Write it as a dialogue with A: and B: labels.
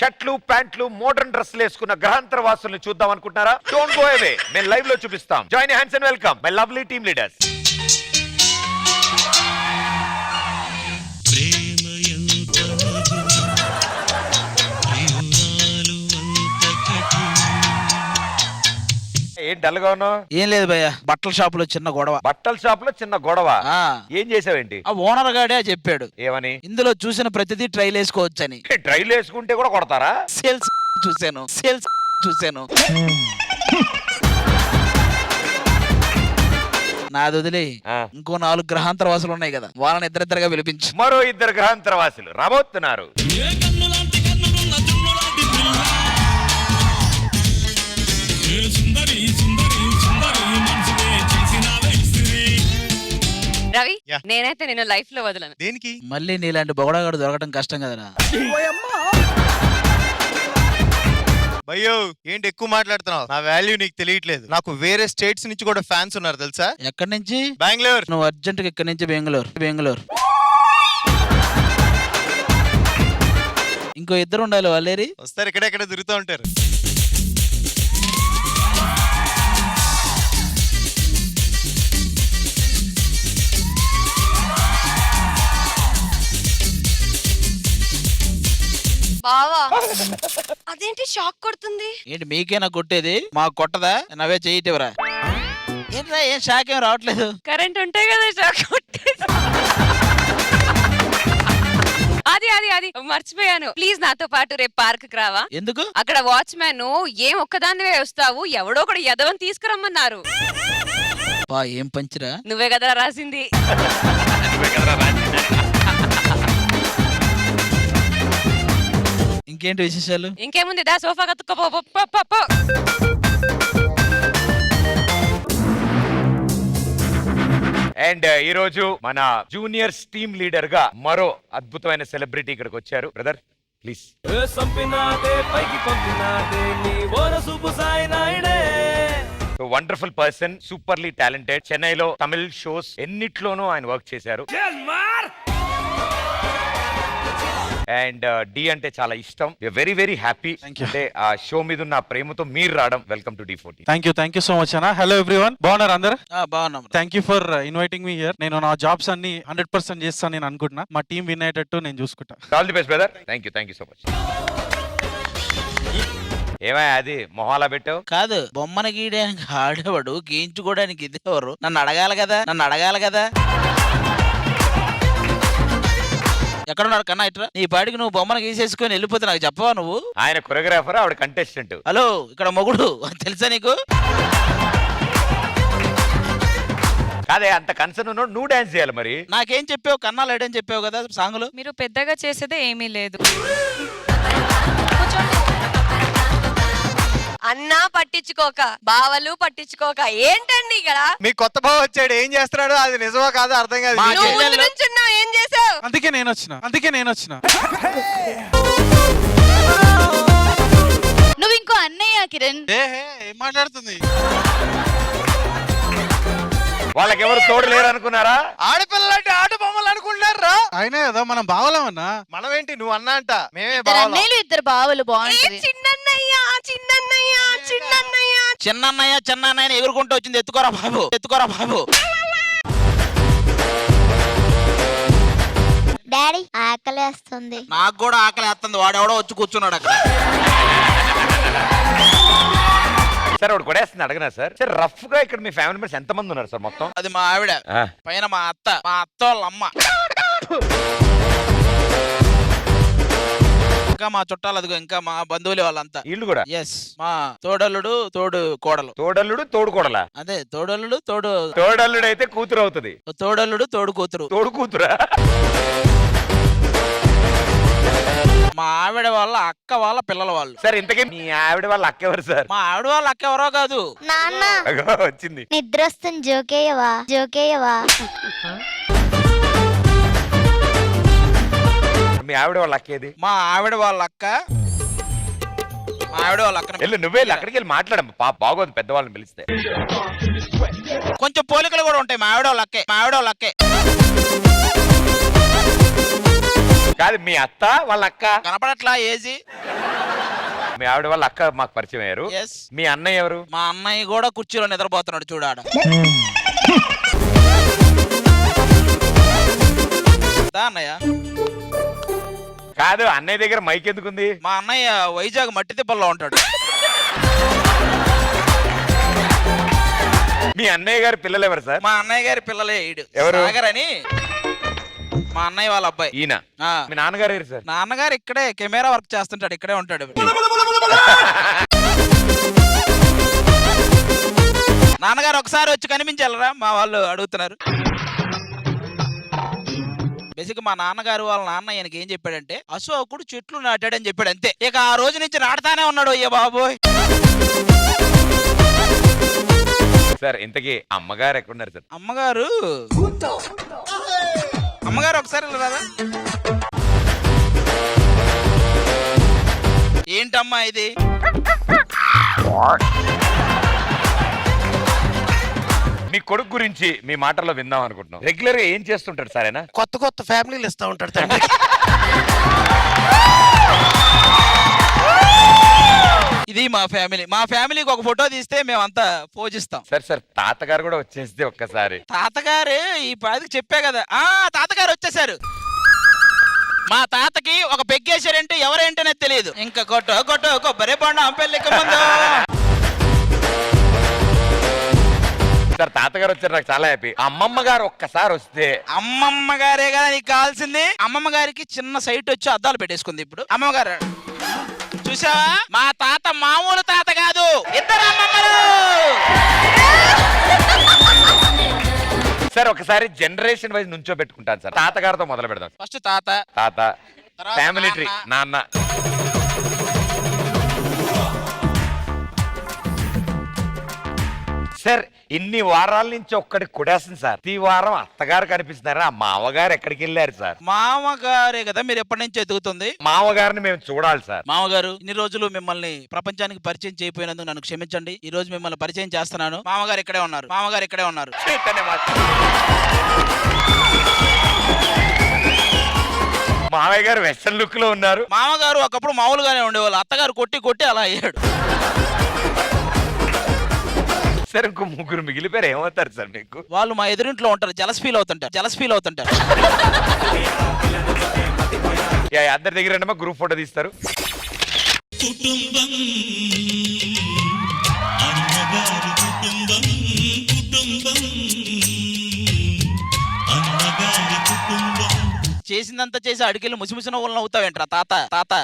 A: షర్ట్లు ప్యాంట్లు మోడర్న్ డ్రెస్లు వేసుకున్న గ్రహాంతర వాసుల్ని చూద్దాం అనుకుంటున్నారా? డోంట్ గో అవే, మేము లైవ్ లో చూపిస్తాం. Join hands and welcome my lovely team leaders. ఏం డల్గా ఉన్నావు?
B: ఏం లేదు భయ్య, బట్టల షాప్ లో చిన్న గొడవ.
A: బట్టల షాప్ లో చిన్న గొడవ? ఏం చేసావేంటి?
B: ఆ ఓనర్ గాడే చెప్పాడు.
A: ఏమని?
B: ఇందులో చూసిన ప్రతిదీ ట్రైల్ వేసుకోవచ్చని.
A: ట్రైల్ వేసుకుంటే కూడా కొడతారా?
B: సేల్స్ చూసాను నాది వదిలే ఇంకో 4 గ్రహాంతర వాసులు ఉన్నాయి కదా, వాళ్ళని ఇద్దరిద్దరుగా పిలిపించు.
A: మరో 2 గ్రహాంతర వాసులు రాబోతున్నారు.
C: రవి, నేనైతే నేను లైఫ్ లో వదలను.
D: దేనికి?
B: మళ్ళీ నీలాంటి బొగడాగాడు దొరకడం కష్టం కదరా.
D: భయ్యో ఏంటి ఎక్కువ మాట్లాడుతున్నావు? నా వాల్యూ నీకు తెలియట్లేదు. నాకు వేరే స్టేట్స్ నుంచి కూడా ఫ్యాన్స్ ఉన్నారు తెలుసా?
B: ఎక్కడి నుంచి?
D: బెంగళూరు.
B: నువ్వు అర్జెంట్ గా ఇక్కడి నుంచి బెంగళూరు. ఇంకో 2 ఉండాలి, వాళ్ళేరి
D: వస్తారు, ఇక్కడెక్కడ తిరుగుతూ ఉంటారు.
C: బావా అదేంటి షాక్ కొడుతుంది?
B: ఏంటి మీకేనా కొట్టేది? మాకు కొట్టదా? నవ్వే చెయ్యటివరా? ఏంట్రా ఏం షాక్ ఏం రావట్లేదు?
C: కరెంట్ ఉంటే కదా షాక్ కొట్టేది. అది మర్చిపోయాను. ప్లీజ్ నాతో పాటు రేపు పార్క్ కి రావా?
B: ఎందుకు?
C: అక్కడ వాచ్మ్యాన్ ఏం ఒక్కదానివే వస్తావు, ఎవడో ఒకడు ఎదవని తీసుకురమ్మన్నారు.
B: ఏం పంచిరా?
C: నువ్వే కదా రాసింది.
B: ఇంకేంటి విశేషాలు?
C: ఇంకేముంది, దా సోఫా కత్తుకో.
A: అండ్ ఈ రోజు మన జూనియర్స్ టీమ్ లీడర్ గా మరో అద్భుతమైన సెలబ్రిటీ ఇక్కడికి వచ్చారు. Brother please. Wonderful person, superbly talented. చెన్నైలో తమిళ్ షోస్ ఎన్నిట్లోనూ ఆయన వర్క్ చేశారు. అండ్ డి అంటే చాలా ఇష్టం. Very very happy. అంటే ఆ షో మీద ఉన్న ప్రేమతో మీరు రావడం. Welcome to D14.
E: Thank you so much అన్న. హలో ఎవ్రీవన్, బాగున్నారు అందరు?
B: బాగున్నాం.
E: Thank you for inviting me here. నేను నా జాబ్స్ అన్ని 100% చేస్తాను నేను అనుకుంటున్నా. మా టీం విన్ అయ్యేటట్టు నేను చూసుకుంటా.
A: All the best brother. Thank you so much. ఏమయ్యా అది మొహాలా పెట్టావు?
B: కాదు, బొమ్మను గీయడానికి ఆడేవాడు, గీయించుకోవడానికి ఇదేవారు. నన్ను అడగాలి కదా. ఎక్కడున్నాడు కన్నా? ఇట్రా. నీ పాటికి నువ్వు బొమ్మను గీసేసుకొని వెళ్ళిపోతే నాకు చెప్పవా నువ్వు?
A: ఆయన కొరియోగ్రాఫర్, ఆవిడ కంటెస్టెంట్.
B: హలో, ఇక్కడ మొగుడు తెలుసా నీకు?
A: కాదే, అంత కన్సర్న్ ఉన్నాడు, నువ్వు డాన్స్ చేయాలి. మరి
B: నాకేం చెప్పావు? కన్నా లేడని చెప్పావు కదా సాంగులు.
C: మీరు పెద్దగా చేసేదే ఏమీ లేదు. అన్నా పట్టించుకోక, బావలు పట్టించుకోక, ఏంటండి ఇక్కడ?
D: మీ కొత్త బావ వచ్చాడు, ఏం చేస్తున్నాడు? అది నిజమా కాదో అర్థం కాదు.
C: ఏం చేసావు?
E: అందుకే నేను వచ్చిన.
F: నువ్వు ఇంకో అన్నయ్య కిరణ్.
E: ఏం మాట్లాడుతుంది?
A: వాళ్ళకి ఎవరు తోడు లేరు అనుకున్నారా?
D: ఆడపిల్లలు అంటే ఆట బొమ్మలు అనుకుంటున్నారా?
E: అయినా కదా మనం బావలేమన్నా.
D: మనం ఏంటి, నువ్వు అన్నా అంట, మేమే
F: అన్నయ్యలు 2 బావలు. బాగుంటుంది.
B: చిన్నన్నయ్య ఎగురుకుంటూ వచ్చింది. ఎత్తుకోరా బాబు.
F: డాడీ ఆకలేస్తుంది.
B: నాకు కూడా ఆకలేస్తుంది. వాడెవడో వచ్చి కూర్చున్నాడు అక్కడ.
A: సార్ ఒకటి కొడేస్తుంది, అడగనా సార్? సార్ రఫ్ గా ఇక్కడ మీ ఫ్యామిలీ మెంబర్స్ ఎంత మంది ఉన్నారు సార్ మొత్తం?
B: అది మా ఆవిడ, పైన మా అత్త వాళ్ళ అమ్మ, ఇంకా మా చుట్టాలు, అదిగో ఇంకా మా బంధువులు వాళ్ళంతా.
A: వీళ్ళు కూడా?
B: ఎస్. మా తోడల్లుడు తోడు కోడలు.
A: తోడు కోడలా?
B: అదే తోడల్లుడు
A: తోడల్లుడు అయితే కూతురు అవుతుంది.
B: తోడల్లుడు తోడు
A: కూతురా?
B: మా ఆవిడ వాళ్ళ అక్క వాళ్ళ పిల్లల వాళ్ళు.
A: సార్ ఇంతకీ మీ ఆవిడ వాళ్ళ అక్క ఎవరు సార్?
B: మా ఆవిడ వాళ్ళ అక్క ఎవరో కాదు.
F: నాన్న
A: వచ్చింది.
F: నిద్ర వస్తుంది, జోకేయవా.
A: మీ ఆవిడ వాళ్ళ అక్కేది?
B: మా ఆవిడ వాళ్ళ అక్క
A: నువ్వే అక్కడికి వెళ్ళి మాట్లాడమ్మా, బాగోదు పెద్దవాళ్ళని పిలిస్తే.
B: కొంచెం పోలికలు కూడా ఉంటాయి. మా ఆవిడ వాళ్ళ అక్కే.
A: కాదు మీ అత్త వాళ్ళ అక్క
B: కనపడట్లా ఏజీ.
A: మీ ఆవిడ వాళ్ళ అక్క మాకు పరిచయం అయ్యారు.
B: ఎస్.
A: మీ అన్నయ్య ఎవరు?
B: మా అన్నయ్య కూడా కుర్చీలో నిద్రపోతున్నాడు చూడాడు. అన్నయ్య
A: కాదు, అన్నయ్య దగ్గర మైక్ ఎందుకుంది?
B: మా అన్నయ్య వైజాగ్ మట్టి తిప్పల్లో ఉంటాడు.
A: మీ అన్నయ్య గారి పిల్లలు ఎవరు సార్?
B: మా అన్నయ్య గారి పిల్లలే ఈడు.
A: ఎవరు?
B: సాగర్ అని మా అన్నయ్య వాళ్ళ అబ్బాయి.
A: ఈయన.
B: ఆ.
A: మీ నాన్నగారు ఎవరు సార్?
B: నాన్నగారు ఇక్కడే కెమెరా వర్క్ చేస్తుంటాడు, ఇక్కడే ఉంటాడు. నాన్నగారు ఒకసారి వచ్చి కనిపించాలరా మా వాళ్ళు అడుగుతున్నారు. బేసిక్ మా నాన్నగారు వాళ్ళ నాన్న ఆయనకి ఏం చెప్పాడంటే అశోకుడు చెట్లు నాటాడని చెప్పాడు అంతే. ఇక ఆ రోజు నుంచి నాటుతానే ఉన్నాడు. అయ్యా బాబోయ్.
A: సార్ ఇంతకీ అమ్మగారు ఎక్కడున్నారు సార్?
B: అమ్మగారు అమ్మగారు ఒకసారి ఇలా రారా. ఏంటమ్మా ఇది?
A: మీ కొడుకు గురించి మీ మాటల్లో విందాం అనుకుంటున్నాం. రెగ్యులర్ గా ఏం చేస్తుంటాడు సార్ ఆయన?
G: కొత్త కొత్త ఫ్యామిలీలు ఇస్తా ఉంటాడు తండ్రి.
B: ఇది మా ఫ్యామిలీ. మా ఫ్యామిలీకి ఒక ఫోటో తీస్తే మేమంతా పోజిస్తాం.
A: సార్ సార్ తాతగారు కూడా వచ్చేస్తే ఒక్కసారి.
B: తాతగారు ఈ పాదికి చెప్పా కదా. తాతగారు వచ్చేసారు. మా తాతకి ఒక పెగ్గేశారంటే ఎవరేంటనే తెలియదు. ఇంకా కొట్టు కొబ్బరి పండు పెళ్ళికి ముందు.
A: సార్ తాతగారు వచ్చారు, నాకు చాలా హ్యాపీ. అమ్మమ్మ గారు ఒక్కసారి వస్తే.
B: అమ్మమ్మ గారే కదా నీకు కావాల్సింది. అమ్మమ్మ గారికి చిన్న సైట్ వచ్చి అద్దాలు పెట్టేసుకుంది. ఇప్పుడు అమ్మమ్మ గారు చూసావా, మా తాత మామూలు తాత కాదు, ఇద్దరు అమ్మమ్మలు.
A: సార్ ఒకసారి జనరేషన్ వైజ్ నుంచో పెట్టుకుంటాను సార్. తాతగారితో మొదలు పెడదాం.
B: ఫస్ట్ తాత,
A: తాత,
B: తర్వాత
A: ఫ్యామిలీ ట్రీ, నాన్న. సార్ ఇన్ని వారాల నుంచి ఒక్కడికి కుడేస్తుంది సార్. ఈ వారం అత్తగారు కనిపిస్తున్నారా? మామగారు ఎక్కడికి వెళ్ళారు సార్?
B: మామగారే కదా మీరు ఎప్పటి నుంచి ఎదుగుతుంది.
A: మామగారిని మేము చూడాలి సార్.
B: మామగారు ఇన్ని రోజులు మిమ్మల్ని ప్రపంచానికి పరిచయం చేయకపోయినందుకు నన్ను క్షమించండి. ఈ రోజు మిమ్మల్ని పరిచయం చేస్తున్నాను. మామగారు ఇక్కడే ఉన్నారు. మామగారు ఇక్కడే ఉన్నారు.
A: మామయ్య గారు వెస్టర్న్ లుక్ లో ఉన్నారు.
B: మామగారు ఒకప్పుడు మామూలుగానే ఉండేవాళ్ళు. అత్తగారు కొట్టి అలా అయ్యాడు.
A: సార్ ఇంకో ముగ్గురు మిగిలిపోయారు, ఏమవుతారు సార్ మీకు?
B: వాళ్ళు మా ఎదురింట్లో ఉంటారు. జలస్ ఫీల్ అవుతుంటారు.
A: అందరి దగ్గర గ్రూప్ ఫోటో తీస్తారు.
B: చేసిందంతా చేసి అడికెళ్ళి ముసిముసిన వాళ్ళని అవుతావేంట్రా తాత.